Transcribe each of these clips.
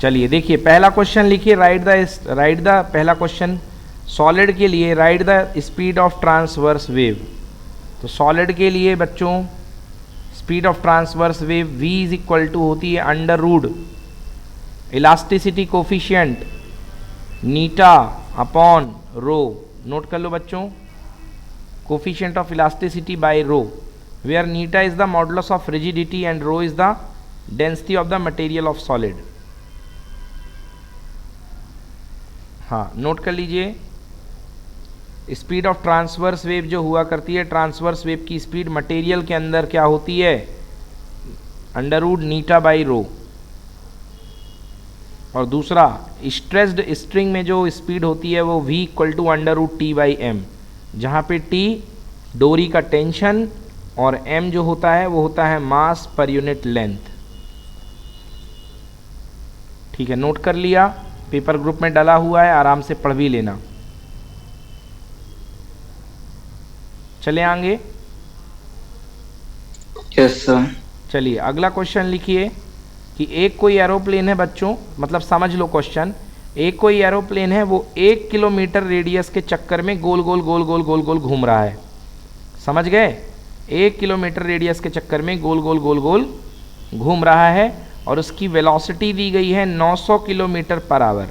चलिए देखिए पहला क्वेश्चन लिखिए, राइट द पहला क्वेश्चन सॉलिड के लिए write the speed of transverse wave. तो सॉलिड के लिए बच्चों speed of transverse wave v is equal to होती है under root elasticity coefficient eta upon rho. Note कर लो बच्चों, coefficient of elasticity by rho, where eta is the modulus of rigidity and rho is the density of the material of solid. हाँ note कर लीजिए, speed of transverse wave जो हुआ करती है, ट्रांसवर्स वेव की स्पीड मटेरियल के अंदर क्या होती है, under root eta by rho. और दूसरा स्ट्रेस्ड स्ट्रिंग में जो स्पीड होती है वो v equal to under root T by M, जहाँ पे t डोरी का टेंशन और m जो होता है वो होता है मास पर यूनिट लेंथ। ठीक है, नोट कर लिया, पेपर ग्रुप में डाला हुआ है, आराम से पढ़ भी लेना। चले आगे। Yes sir. चलिए अगला क्वेश्चन लिखिए कि एक कोई एरोप्लेन है बच्चों, मतलब समझ लो क्वेश्चन, एक कोई एरोप्लेन है वो 1 किलोमीटर रेडियस के चक्कर में गोल गोल गोल गोल गोल गोल घूम रहा है। समझ गए, 1 किलोमीटर रेडियस के चक्कर में गोल गोल गोल गोल घूम रहा है और उसकी वेलोसिटी दी गई है 900 किलोमीटर पर आवर।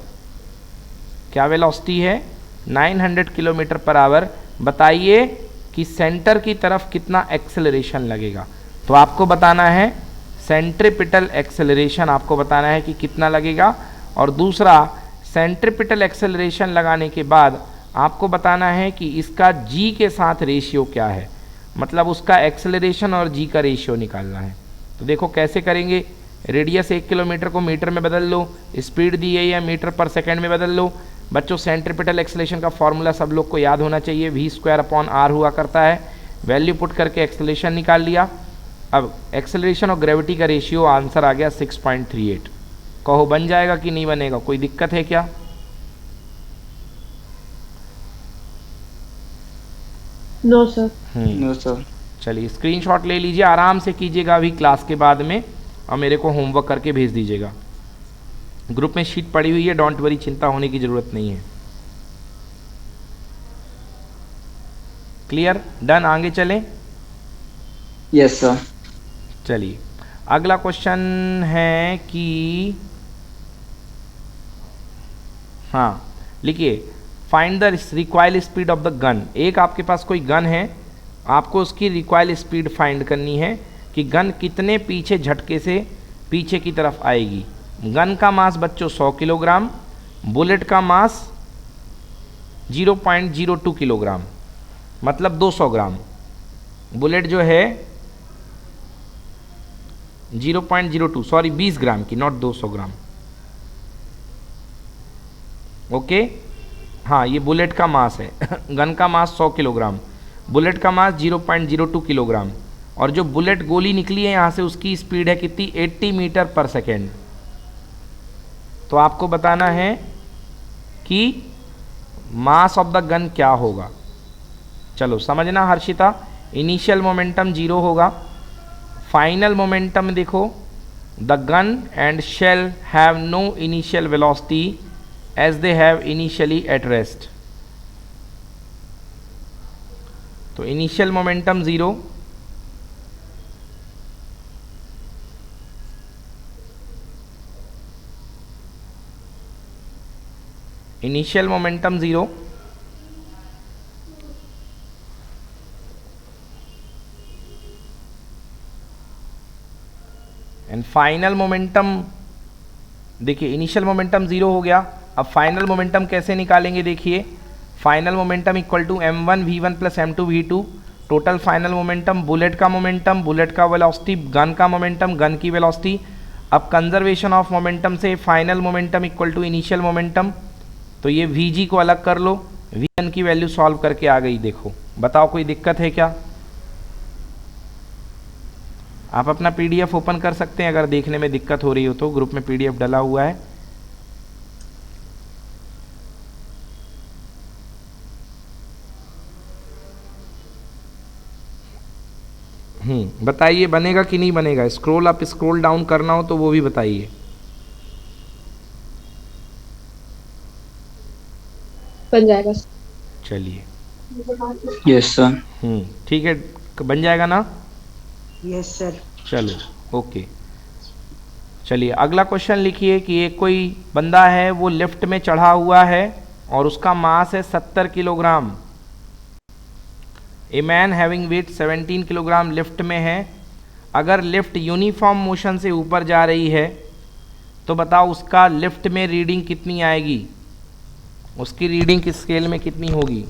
क्या वेलोसिटी है, 900 किलोमीटर पर आवर। बताइए कि सेंटर की तरफ कितना एक्सेलरेशन लगेगा। तो आपको बताना है सेंट्रीपिटल एक्सेलरेशन, आपको बताना है कि कितना लगेगा। और दूसरा सेंट्रीपिटल एक्सेलरेशन लगाने के बाद आपको बताना है कि इसका जी के साथ रेशियो क्या है, मतलब उसका एक्सेलरेशन और जी का रेशियो निकालना है। तो देखो कैसे करेंगे, रेडियस 1 किलोमीटर को मीटर में बदल लो, स्पीड दी है या मीटर पर सेकेंड में बदल लो। बच्चों सेंट्रीपिटल एक्सेलरेशन का फॉर्मूला सब लोग को याद होना चाहिए, v स्क्वायर अपॉन r हुआ करता है। वैल्यू पुट करके एक्सेलरेशन निकाल लिया। अब एक्सेलरेशन और ग्रेविटी का रेशियो आंसर आ गया 6.38। कहो बन जाएगा कि नहीं बनेगा, कोई दिक्कत है क्या? No sir. No sir. चलिए स्क्रीनशॉट ले लीजिए, आराम से कीजिएगा अभी क्लास के बाद में और मेरे को होमवर्क करके भेज दीजिएगा। ग्रुप में शीट पड़ी हुई है, डोंट वरी, चिंता होने की जरूरत नहीं है। क्लियर, डन, आगे चलें। Yes sir. चलिए अगला क्वेश्चन है कि हाँ लिखिए, find the required speed of the gun. एक आपके पास कोई गन है, आपको उसकी रिक्वायर्ड स्पीड फाइंड करनी है कि गन कितने पीछे झटके से पीछे की तरफ आएगी। गन का मास बच्चों 100 किलोग्राम, बुलेट का मास 0.02 किलोग्राम, मतलब 200 ग्राम। बुलेट जो है 0.02 सॉरी 20 ग्राम की, नॉट 200 ग्राम। ओके, हाँ ये बुलेट का मास है गन का मास 100 किलोग्राम, बुलेट का मास 0.02 किलोग्राम। और जो बुलेट गोली निकली है यहाँ से उसकी स्पीड है कितनी, 80 मीटर पर सेकेंड। तो आपको बताना है कि मास ऑफ द गन क्या होगा। चलो समझना हर्षिता, इनिशियल मोमेंटम 0 होगा, फाइनल मोमेंटम देखो, the gun and shell have no initial velocity as they have initially at rest. तो initial momentum 0, initial momentum 0, and final momentum. देखिए इनिशियल मोमेंटम 0 हो गया, अब फाइनल मोमेंटम कैसे निकालेंगे, देखिए final momentum equal to m1v1 plus m2v2, total final momentum, bullet का velocity, gun का मोमेंटम, गन की वेलोसिटी। अब कंजर्वेशन ऑफ मोमेंटम से final momentum equal to initial momentum, तो ये vg को अलग कर लो, vn की वैल्यू सॉल्व करके आ गई। देखो बताओ कोई दिक्कत है क्या? आप अपना पीडीएफ ओपन कर सकते हैं, अगर देखने में दिक्कत हो रही हो तो ग्रुप में पीडीएफ डला हुआ है। बताइए बनेगा कि नहीं बनेगा, स्क्रॉल अप स्क्रॉल डाउन करना हो तो वो भी बताइए। बन जाएगा। चलिए, यस सर। ठीक है, बन जाएगा ना? Yes sir. चलो ओके। चलिए अगला क्वेश्चन लिखिए कि एक कोई बंदा है, वो लिफ्ट में चढ़ा हुआ है और उसका मास है 70 kilogram. A man having wait 17 kilogram lift में है। अगर लिफ्ट यूनिफॉर्म मोशन से ऊपर जा रही है तो बताओ उसका लिफ्ट में रीडिंग कितनी आएगी, उसकी रीडिंग किस स्केल में कितनी होगी,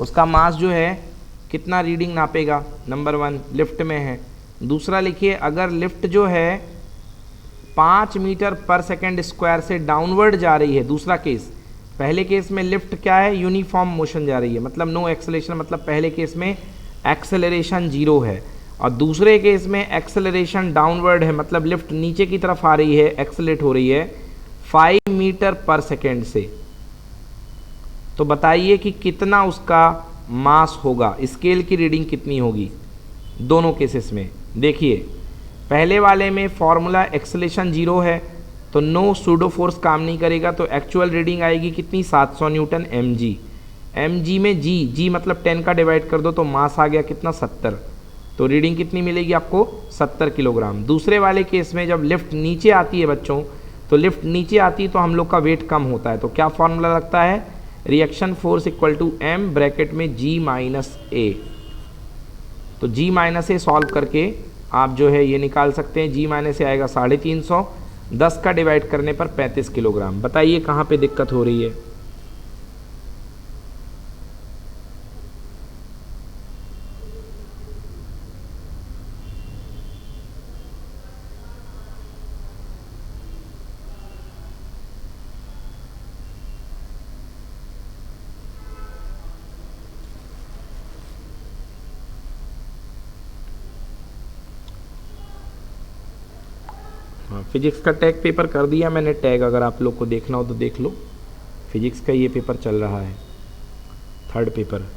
उसका मास जो है कितना रीडिंग नापेगा। नंबर 1 लिफ्ट में है। दूसरा लिखिए, अगर लिफ्ट जो है 5 मीटर पर सेकेंड स्क्वायर से डाउनवर्ड जा रही है। दूसरा केस, पहले केस में लिफ्ट क्या है, यूनिफॉर्म मोशन जा रही है, मतलब नो एक्सेलरेशन, मतलब पहले केस में एक्सेलरेशन 0 है। और दूसरे केस में एक्सेलरेशन डाउनवर्ड है, मतलब लिफ्ट नीचे की तरफ आ रही है, एक्सेलरेट हो रही है 5 मीटर पर सेकेंड से। तो बताइए कि कितना उसका मास होगा, स्केल की रीडिंग कितनी होगी दोनों केसेस में। देखिए पहले वाले में फॉर्मूला एक्सेलरेशन 0 है तो नो सूडो फोर्स काम नहीं करेगा, तो एक्चुअल रीडिंग आएगी कितनी, 700 न्यूटन mg। mg में g मतलब 10 का डिवाइड कर दो तो मास आ गया कितना, 70। तो रीडिंग कितनी मिलेगी आपको, 70 किलोग्राम। दूसरे वाले केस में जब लिफ्ट नीचे आती है बच्चों, तो लिफ्ट नीचे आती है तो हम लोग का वेट कम होता है, तो क्या फॉर्मूला लगता है, reaction force equal to m bracket में g माइनस a। तो g माइनस ए सॉल्व करके आप जो है ये निकाल सकते हैं, g माइनस ए आएगा 350, 10 का डिवाइड करने पर 35 किलोग्राम। बताइए कहाँ पे दिक्कत हो रही है। फिजिक्स का टैग पेपर कर दिया मैंने टैग, अगर आप लोग को देखना हो तो देख लो। फिजिक्स का ये पेपर चल रहा है, 3rd पेपर।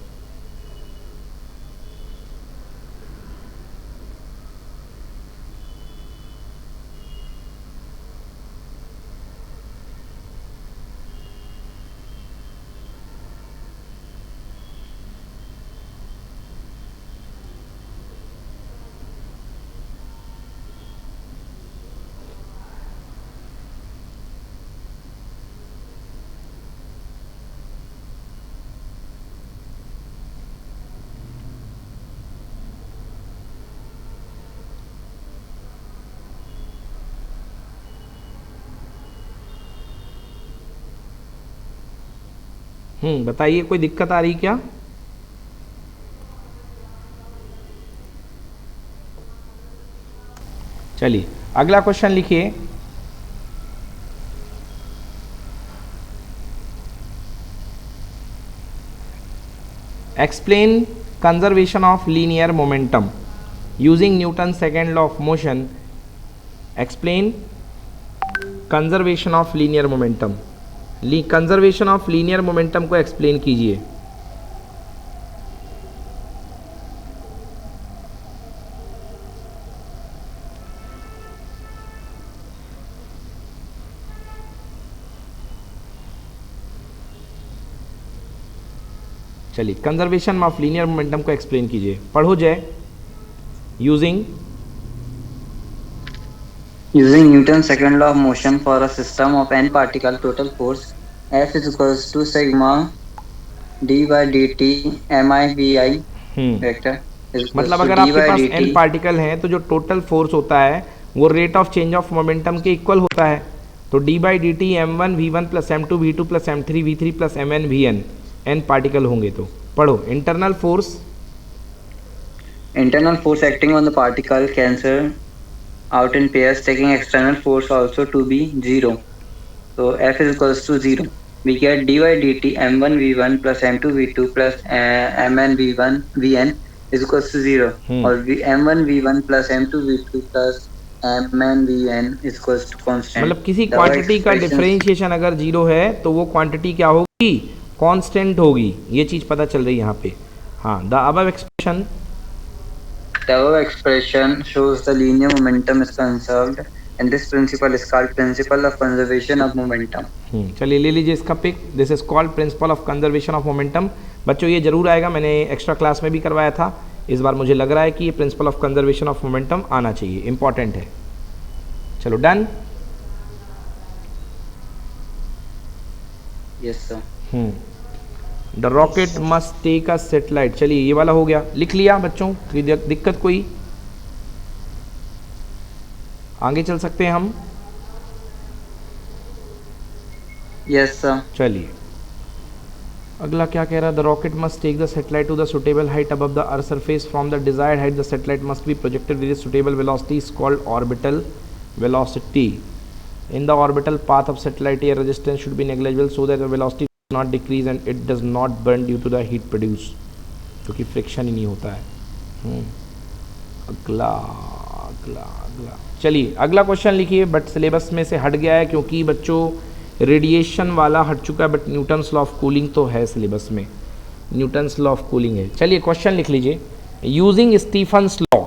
बताइए कोई दिक्कत आ रही क्या। चलिए अगला क्वेश्चन लिखिए, explain conservation of linear momentum using Newton second law of motion. Explain conservation of linear momentum, conservation of linear momentum को एक्सप्लेन कीजिए। चलिए कंजर्वेशन ऑफ लीनियर मोमेंटम को एक्सप्लेन कीजिए, पढ़ो जय। Using Newton's second law of motion for a system of n particle, total force F is equals to sigma d by dt mi vector is equals मतलब to अगर d आपके by pass dt। n particle हैं तो जो total force होता है वो rate of change of momentum के इक्वल होता है। तो d by D T m1 v1 plus m2 v2 plus m3 v3 plus mn vn, n particle होंगे। तो पढ़ो, internal force acting on the particle cancel out in pairs, taking external force also to be 0. So F is equals to 0. We get d by dt m1 v1 plus m2 v2 plus mn v1 vn is equals to 0. और m1 v1 plus m2 v2 plus mn vn is equals to constant। मतलब किसी quantity का differentiation अगर 0 है तो वो quantity क्या होगी, कांस्टेंट होगी। ये चीज पता चल रही है यहाँ पे। हाँ, the above expression shows the linear momentum is conserved and this principle is called principle of conservation of momentum. चलिए ले लीजिए इसका pic. This is called principle of conservation of momentum. बच्चों ये जरूर आएगा, मैंने एक्स्ट्रा क्लास में भी करवाया था. इस बार मुझे लग रहा है कि ये principle of conservation of momentum आना चाहिए, इंपॉर्टेंट है. चलो done. Yes sir. The rocket must take a satellite. चलिए ये वाला हो गया, लिख लिया बच्चों. कोई दिक्कत कोई? आगे चल सकते हैं हम. Yes sir. चलिए अगला क्या कह रहा है. The rocket must take the satellite to the suitable height above the earth surface. From the desired height the satellite must be projected with suitable velocity is called orbital velocity. In the orbital path of satellite air resistance should be negligible so that the velocity does not decrease and it does not burn due to the heat produce, क्योंकि friction ही नहीं होता है. अगला अगला अगला चलिए अगला क्वेश्चन लिखिए. बट सिलेबस में से हट गया है क्योंकि बच्चों रेडिएशन वाला हट चुका है, but Newton's law of cooling तो है सिलेबस में. न्यूटन्स लॉ ऑफ कूलिंग है. चलिए क्वेश्चन लिख लीजिए. Using Stefan's law,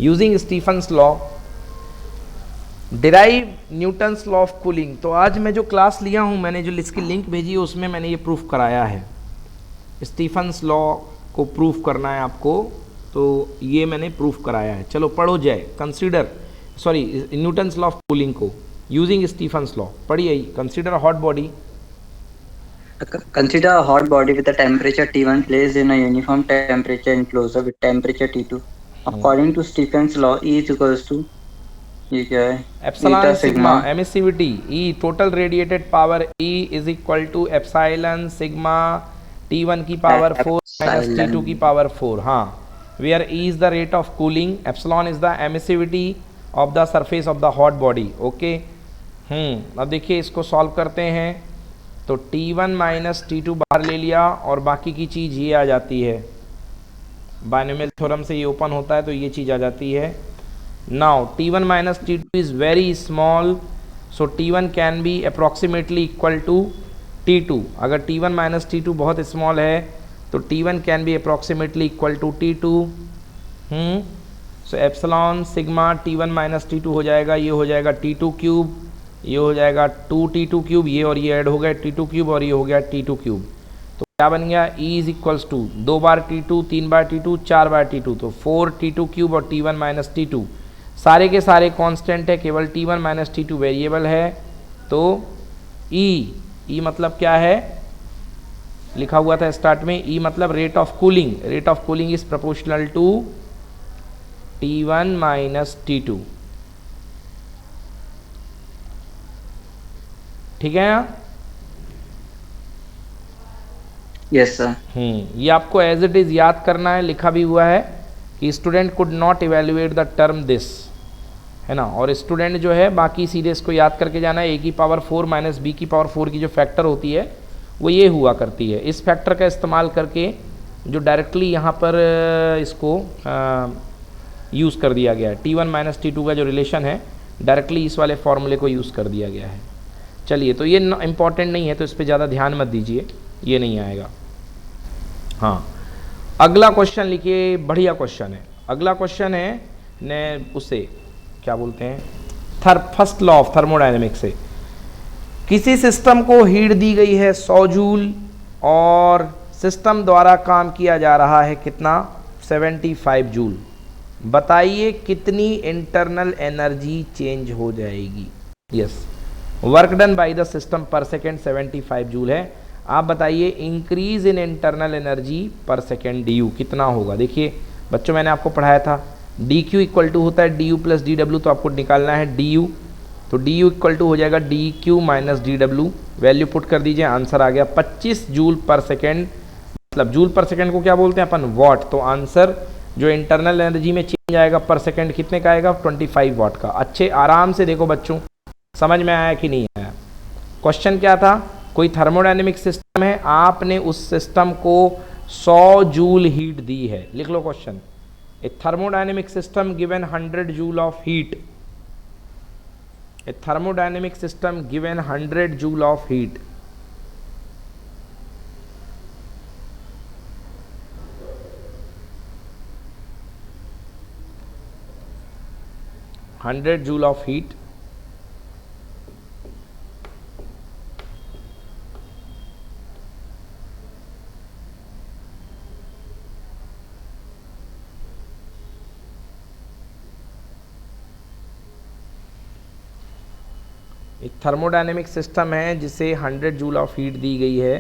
using Stefan's law derive Newton's law of cooling. तो आज मैं जो क्लास लिया हूं, मैंने जो इसकी लिंक भेजी है उसमें मैंने ये प्रूफ कराया है. स्टीफन्स लॉ को प्रूफ करना है आपको, तो ये मैंने प्रूफ कराया है. चलो पढ़ो जाए. Consider Newton's law of cooling को यूजिंग स्टीफन्स लॉ पढ़िए. Consider a hot body. Consider a hot body with a temperature T1 placed in a uniform temperature enclosure with temperature T2. According to Stephen's law, E is equals to ये क्या है? Epsilon sigma emissivity. E total radiated power E is equal to epsilon sigma T1 की power 4 minus T2 की power 4. हाँ, where E is the rate of cooling, epsilon is the emissivity of the surface of the hot body. Okay. अब देखिए इसको solve करते हैं. तो T1 minus T2 बाहर ले लिया और बाकी की चीज़ ये आ जाती है. बाइनोमियल थ्योरम से ये ओपन होता है तो ये चीज़ आ जाती है. Now T1 minus T2 is very small, so T1 can be approximately equal to T2. अगर T1 माइनस T2 बहुत स्मॉल है तो T1 can be approximately equal to T2. So epsilon sigma T1 minus T2 हो जाएगा, ये हो जाएगा T2 cube, ये हो जाएगा 2T2 क्यूब, ये और ये ऐड हो गया T2 क्यूब और ये हो गया T2 क्यूब. तो क्या बन गया? E इज इक्वल्स टू 2 बार T2, 3 बार T2, 4 बार T2, तो 4T2 क्यूब और T1 माइनस T2 सारे के सारे कांस्टेंट है, केवल T1 माइनस T2 वेरिएबल है. तो E मतलब क्या है? लिखा हुआ था स्टार्ट में. E मतलब rate of cooling. Rate of cooling is proportional to T1 minus T2. ठीक है ना? Yes sir. ये आपको एज इट इज याद करना है. लिखा भी हुआ है कि student could not evaluate the term this, है ना. और स्टूडेंट जो है बाकी सीधे इसको याद करके जाना है. ए की पावर 4 माइनस बी की पावर 4 की जो फैक्टर होती है वो ये हुआ करती है. इस फैक्टर का इस्तेमाल करके जो डायरेक्टली यहाँ पर इसको यूज़ कर दिया गया है. T1 माइनस T2 का जो रिलेशन है डायरेक्टली इस वाले फॉर्मूले को यूज़ कर दिया गया है. चलिए, तो ये इम्पॉर्टेंट नहीं है तो इस पर ज़्यादा ध्यान मत दीजिए, ये नहीं आएगा. हाँ, अगला क्वेश्चन लिखिए. बढ़िया क्वेश्चन है. अगला क्वेश्चन है ने उसे क्या बोलते हैं, फर्स्ट लॉ ऑफ थर्मोडायनेमिक्स से. किसी सिस्टम को हीट दी गई है 100 जूल और सिस्टम द्वारा काम किया जा रहा है कितना? 75 जूल. बताइए कितनी इंटरनल एनर्जी चेंज हो जाएगी? Yes, work done by the system पर सेकेंड 75 जूल है. आप बताइए इंक्रीज इन इंटरनल एनर्जी पर सेकेंड डी यू कितना होगा? देखिए बच्चों, मैंने आपको पढ़ाया था डी क्यू इक्वल टू होता है D you plus D W. तो आपको निकालना है डी यू. तो डी यू इक्वल टू हो जाएगा D Q minus D W. Value put कर दीजिए, आंसर आ गया 25 जूल पर सेकेंड. मतलब जूल पर सेकेंड को क्या बोलते हैं अपन? वॉट. तो आंसर जो इंटरनल एनर्जी में चेंज आएगा पर सेकेंड कितने का आएगा? 25 वॉट का. अच्छे आराम से देखो बच्चों, समझ में आया कि नहीं आया? क्वेश्चन क्या था? कोई थर्मोडायनेमिक सिस्टम है, आपने उस सिस्टम को 100 जूल हीट दी है. लिख लो question. A thermodynamic system given 100 joule of heat. A thermodynamic system given 100 joule of heat. 100 joule of heat एक थर्मोडायनेमिक सिस्टम है जिसे 100 जूल ऑफ हीट दी गई है।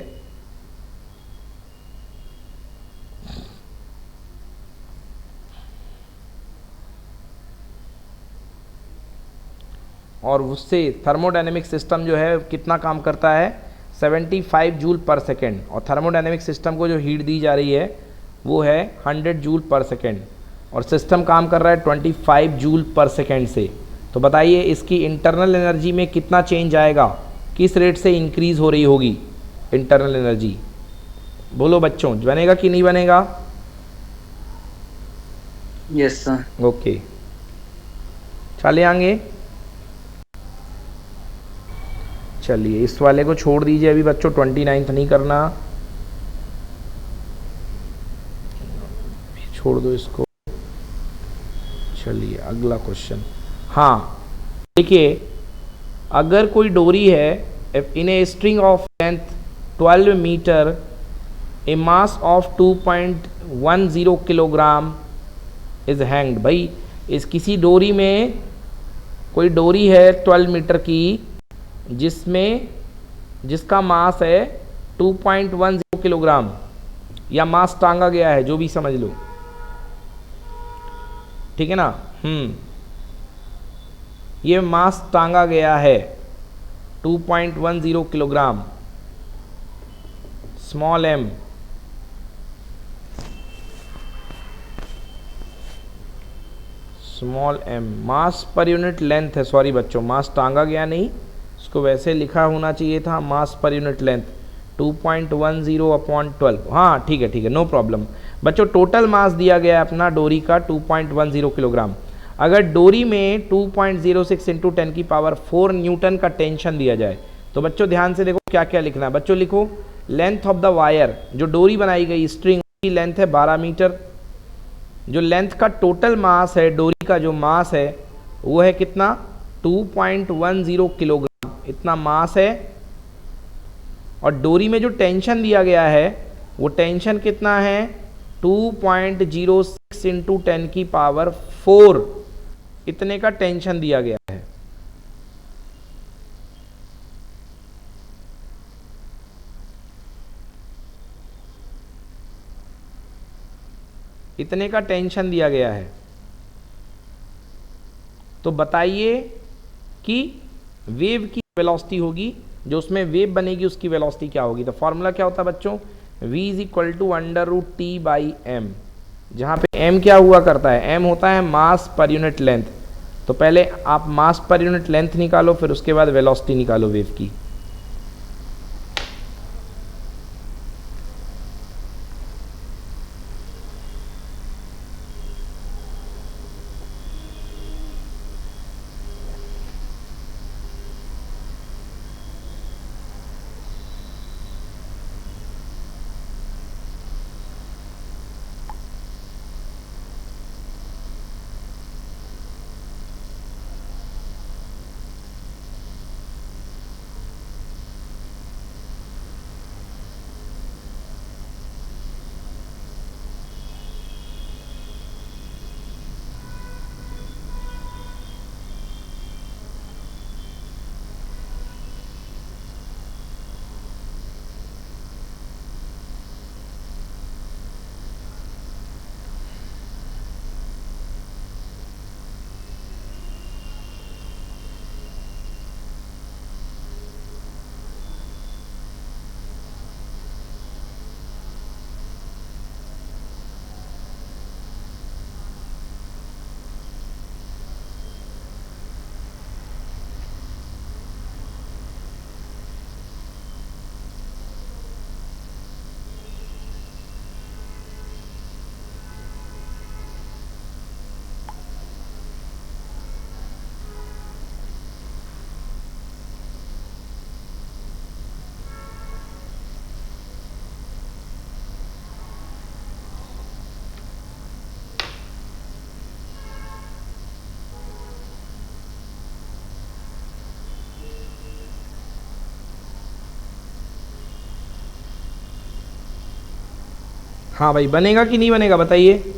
और उससे थर्मोडायनेमिक सिस्टम जो है कितना काम करता है, 75 जूल पर सेकेंड। और थर्मोडायनेमिक सिस्टम को जो हीट दी जा रही है वो है 100 जूल पर सेकेंड, और सिस्टम काम कर रहा है 25 जूल पर सेकेंड से। तो बताइए इसकी इंटरनल एनर्जी में कितना चेंज आएगा, किस रेट से इंक्रीज हो रही होगी इंटरनल एनर्जी? बोलो बच्चों, बनेगा कि नहीं बनेगा? Yes sir. ओके, चले आगे। चलिए इस वाले को छोड़ दीजिए अभी बच्चों, 29th नहीं करना, छोड़ दो इसको। चलिए अगला क्वेश्चन। हाँ देखिए, अगर कोई डोरी है in a string of length 12 metre, a mass of 2.10 kilogram is hanged. भाई इस किसी डोरी में, कोई डोरी है 12 मीटर की जिसका मास है 2.10 किलोग्राम, या मास टांगा गया है, जो भी समझ लो, ठीक है ना। ये मास टांगा गया है 2.10 kilogram, small m। Small m मास पर यूनिट लेंथ है। सॉरी बच्चों, मास टांगा गया नहीं, इसको वैसे लिखा होना चाहिए था, मास पर यूनिट लेंथ 2.10/12। हाँ ठीक है, नो प्रॉब्लम बच्चों। टोटल मास दिया गया है अपना डोरी का 2.10 किलोग्राम। अगर डोरी में 2.06 × 10⁴ न्यूटन का टेंशन दिया जाए, तो बच्चों ध्यान से देखो क्या क्या लिखना है। बच्चों लिखो, लेंथ ऑफ द वायर, जो डोरी बनाई गई स्ट्रिंग की लेंथ है 12 मीटर। जो लेंथ का टोटल मास है, डोरी का जो मास है वो है कितना, 2.10 किलोग्राम, इतना मास है। और डोरी में जो टेंशन दिया गया है वो टेंशन कितना है, 2.06 × 10⁴ इतने का टेंशन दिया गया है। इतने का टेंशन दिया गया है। तो बताइए कि वेव की वेलोसिटी होगी, जो उसमें वेव बनेगी उसकी वेलोसिटी क्या होगी। तो फॉर्मूला क्या होता है बच्चों, v = √T/m, जहाँ पे m क्या हुआ करता है, m होता है मास पर यूनिट लेंथ। तो पहले आप मास पर यूनिट लेंथ निकालो, फिर उसके बाद वेलोसिटी निकालो वेव की। हाँ भाई, बनेगा कि नहीं बनेगा बताइए।